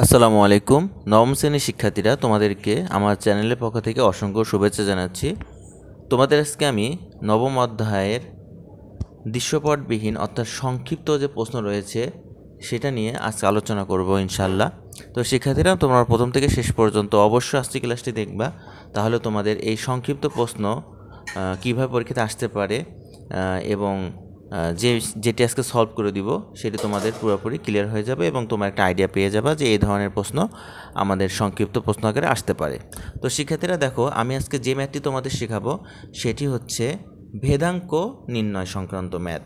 আসসালামু আলাইকুম। নবম শ্রেণীর শিক্ষার্থীরা, তোমাদেরকে আমার চ্যানেলের পক্ষ থেকে অসংখ্য শুভেচ্ছা জানাচ্ছি। তোমাদের আজকে আমি নবম অধ্যায়ের দৃশ্যপটবিহীন অর্থাৎ সংক্ষিপ্ত যে প্রশ্ন রয়েছে সেটা নিয়ে আজকে আলোচনা করব ইনশাল্লাহ। তো শিক্ষার্থীরা, তোমরা প্রথম থেকে শেষ পর্যন্ত অবশ্যই আজকে ক্লাসটি দেখবা, তাহলে তোমাদের এই সংক্ষিপ্ত প্রশ্ন কীভাবে পরীক্ষাতে আসতে পারে এবং যেটি আজকে সলভ করে দিব সেটি তোমাদের পুরোপুরি ক্লিয়ার হয়ে যাবে এবং তোমরা একটা আইডিয়া পেয়ে যাবে যে এই ধরনের প্রশ্ন আমাদের সংক্ষিপ্ত প্রশ্ন আকারে আসতে পারে। তো শিক্ষার্থীরা দেখো, আমি আজকে যে ম্যাথটি তোমাদের শেখাবো সেটি হচ্ছে ভেদাঙ্ক নির্ণয় সংক্রান্ত ম্যাথ।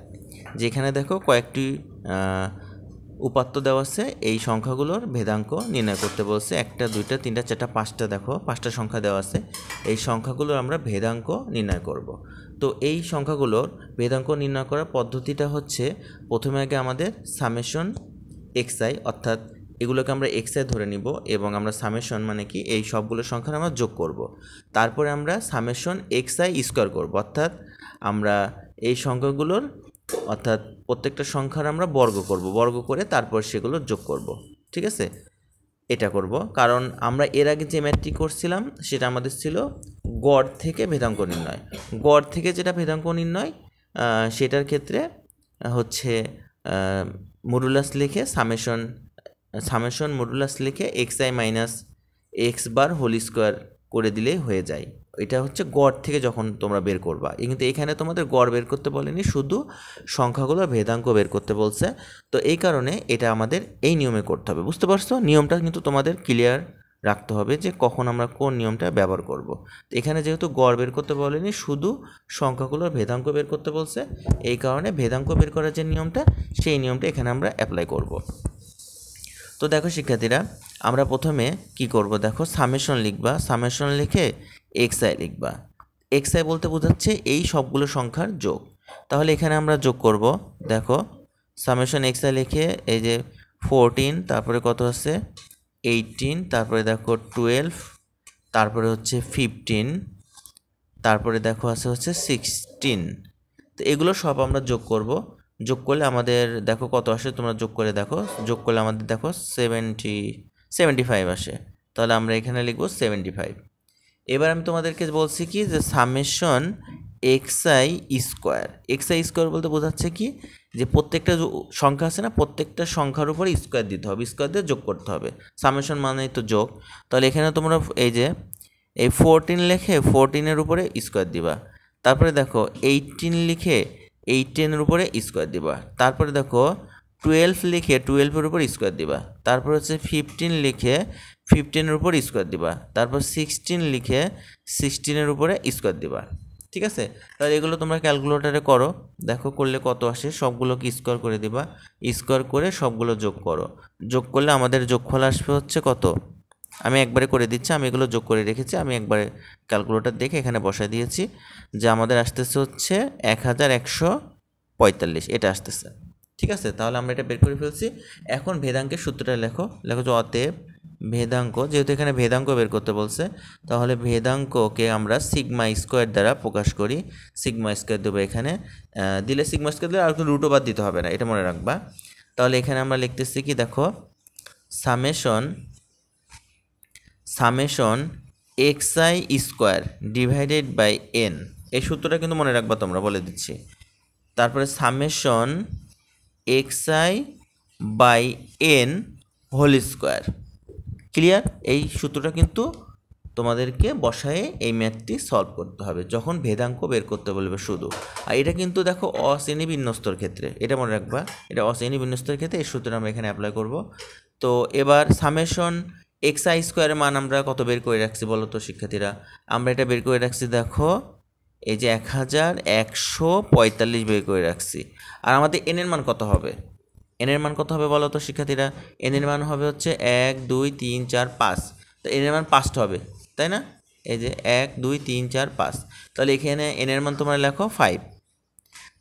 যেখানে দেখো কয়েকটি উপাত্ত দেওয়া আছে, এই সংখ্যাগুলোর ভেদাঙ্ক নির্ণয় করতে বলছে। 1, 2, 3, 4, 5টা দেখো, 5টা সংখ্যা দেওয়া আছে। এই সংখ্যাগুলোর আমরা ভেদাঙ্ক নির্ণয় করব। তো এই সংখ্যাগুলোর ভেদাঙ্ক নির্ণয় করার পদ্ধতিটা হচ্ছে, প্রথমে আগে আমাদের সামেশন xi, অর্থাৎ এগুলোকে আমরা xi ধরে নিব এবং আমরা সামেশন মানে কি এই সবগুলো সংখ্যার আমরা যোগ করব। তারপরে আমরা সামেশন xi স্কোয়ার করব, অর্থাৎ আমরা এই সংখ্যাগুলোর অর্থাৎ প্রত্যেকটা সংখ্যার আমরা বর্গ করে তারপর সেগুলো যোগ করব। ঠিক আছে, এটা করব কারণ আমরা এর আগে যে ম্যাথটি করছিলাম সেটা আমাদের ছিল গড় থেকে ভেদাঙ্ক নির্ণয়। গড় থেকে যেটা ভেদাঙ্ক নির্ণয় সেটার ক্ষেত্রে হচ্ছে মডুলাস লিখে সামেশন মডুলাস লিখে xi minus x bar whole square করে দিলেই হয়ে যায়। এটা হচ্ছে গড় থেকে যখন তোমরা বের করবা। কিন্তু এখানে তোমাদের গড় বের করতে বলেনি, শুধু সংখ্যাগুলো ভেদাঙ্ক বের করতে বলছে। তো এই কারণে এটা আমাদের এই নিয়মে করতে হবে। বুঝতে পারছো? নিয়মটা কিন্তু তোমাদের ক্লিয়ার রাখতে হবে যে কখন আমরা কোন নিয়মটা ব্যবহার করব। তো এখানে যেহেতু গড় বের করতে বলেনি, শুধু সংখ্যাগুলোর ভেদাঙ্ক বের করতে বলছে, এই কারণে ভেদাঙ্ক বের করার যে নিয়মটা সেই নিয়মটা এখানে আমরা অ্যাপ্লাই করব। তো দেখো শিক্ষার্থীরা, আমরা প্রথমে কি করব, দেখো সামেশন লিখবা, সামেশন লিখে xi লিখবা। xi বলতে বোঝাচ্ছে এই সবগুলো সংখ্যার যোগ। তাহলে এখানে আমরা যোগ করব। দেখো সামেশন xi লিখে এই যে 14, তারপরে কত আছে 18, তারপরে দেখো 12, তারপরে হচ্ছে 15, তারপরে দেখো আছে হচ্ছে 16। তো এগুলো সব আমরা যোগ করব। যোগ করলে আমাদের দেখো কত আসে, তোমরা যোগ করে দেখো। যোগ করলে আমাদের দেখো 75 আসে। তাহলে আমরা এখানে লিখব 75। এবার আমি তোমাদেরকে বলছি কি যে সামেশন xi স্কোয়ার বলতে বোঝাচ্ছে কি যে প্রত্যেকটা সংখ্যা আছে না, প্রত্যেকটা সংখ্যার উপরে স্কোয়ার দিতে হবে, স্কোয়ার দিয়ে যোগ করতে হবে। সামেশন মানেই তো যোগ। তাহলে এখানে তোমরা এই যে এই 14 লিখে 14-এর উপরে স্কোয়ার দিবা। তারপরে দেখো 18 লিখে 18-এর উপরে স্কোয়ার দিবা। তারপরে দেখো 12 লিখে 12-এর উপর স্কোয়ার দিবা। তারপর হচ্ছে 15 লিখে 15-এর উপর স্কোয়ার দিবা। তারপর 16 লিখে 16-এর উপরে স্কোয়ার দিবা। ঠিক আছে, তাহলে এগুলো তোমরা ক্যালকুলেটরে করো, দেখো করলে কত আসে। সবগুলোকে স্কোয়ার করে দিবা, স্কোয়ার করে সবগুলো যোগ করো। যোগ করলে আমাদের যোগফল আসবে হচ্ছে কত, আমি একবারে করে দিচ্ছি, আমি এগুলো যোগ করে রেখেছি, আমি একবারে ক্যালকুলেটর দেখে এখানে বসায় দিয়েছি যে আমাদের আসতেছে হচ্ছে 1145, এটা আসতেছে। ঠিক আছে, তাহলে আমরা এটা বের করে ফেলছি। এখন ভেদাঙ্কের সূত্রটা লেখো যে অতএব ভেদাঙ্ক, যেহেতু এখানে ভেদাঙ্ক বের করতে বলছে, তাহলে ভেদাঙ্ককে আমরা সিগমা স্কোয়ার দ্বারা প্রকাশ করি। সিগমা স্কোয়ার দেবো এখানে, দিলে সিগমা স্কোয়ার দিলে আর কোনো রুটও বাদ দিতে হবে না, এটা মনে রাখবা। তাহলে এখানে আমরা লিখতেছি কি, দেখো summation xi square divided by n, এই সূত্রটা কিন্তু মনে রাখবা তোমরা, বলে দিচ্ছি। তারপরে summation xi by n whole square. Clear? এই সূত্রটা কিন্তু তোমাদেরকে বসায়ে এই ম্যাথটি সলভ করতে হবে যখন ভেদাঙ্ক বের করতে বলবে শুধু। আর এটা কিন্তু দেখো অশ্রেণী বিন্যস্তর ক্ষেত্রে, এটা মনে রাখবা, এটা অশ্রেণী বিন্যস্তর ক্ষেত্রে এই সূত্রটা আমরা এখানে অ্যাপ্লাই করব। তো এবার সামেশন xi স্কোয়ারের মান আমরা কত বের করে রাখছি বলো তো শিক্ষার্থীরা? আমরা এটা বের করে রাখছি, দেখো এই যে 1145 বের করে রাখছি। আর আমাদের n এর মান কত হবে? n এর মান কত হবে বলো তো শিক্ষার্থীরা? n এর মান হবে হচ্ছে 1 2 3 4 5। তো n এর মান 5টা হবে, তাই না? এই যে 1 2 3 4 5। তাহলে এখানে n এর মান তোমরা লেখো 5।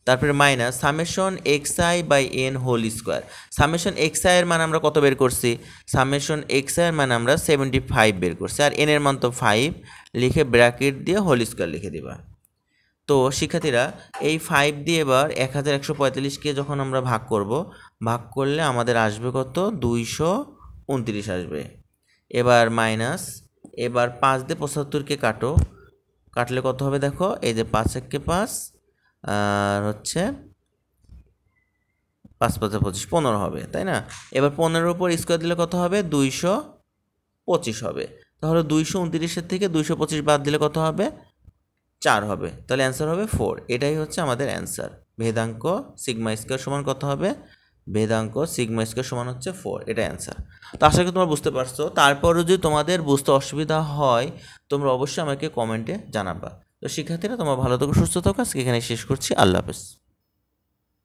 তারপরে minus summation xi by n whole square. Summation xi এর মান আমরা কত বের করছি? সামেশন xi এর মান আমরা 75 বের করছি। আর n এর মান তো 5, লিখে ব্র্যাকেট দিয়ে হোল স্কোয়ার লিখে দিবা। তো শিক্ষার্থীরা, এই 5 দিয়ে এবার 1145কে যখন আমরা ভাগ করব, ভাগ করলে আমাদের আসবে কত, 200 29 আসবে। এবার মাইনাস, এবার 5 দিয়ে 75কে কাটো, কাটলে কত হবে দেখো, এই যে 5 একে 5 আর হচ্ছে 5 5 25, 15 হবে, তাই না? এবার 15-এর উপর স্কোয়ার দিলে কত হবে, 225 হবে। তাহলে 229-এর থেকে 225 বাদ দিলে কত হবে, 4 হবে। তাহলে অ্যান্সার হবে 4। এটাই হচ্ছে আমাদের অ্যান্সার। ভেদাঙ্ক সিগমা স্কোয়ার সমান কত হবে, ভেদাঙ্ক সিগমা স্কোয়ার সমান হচ্ছে 4, এটা অ্যান্সার। তো আশা করি তোমরা বুঝতে পারছো। তারপরও যদি তোমাদের বুঝতে অসুবিধা হয় তোমরা অবশ্যই আমাকে কমেন্টে জানাবা। তো শিক্ষার্থীরা তোমরা ভালো থেকো, সুস্থ থাকো। আজকে এখানে শেষ করছি। আল্লাহ হাফেজ।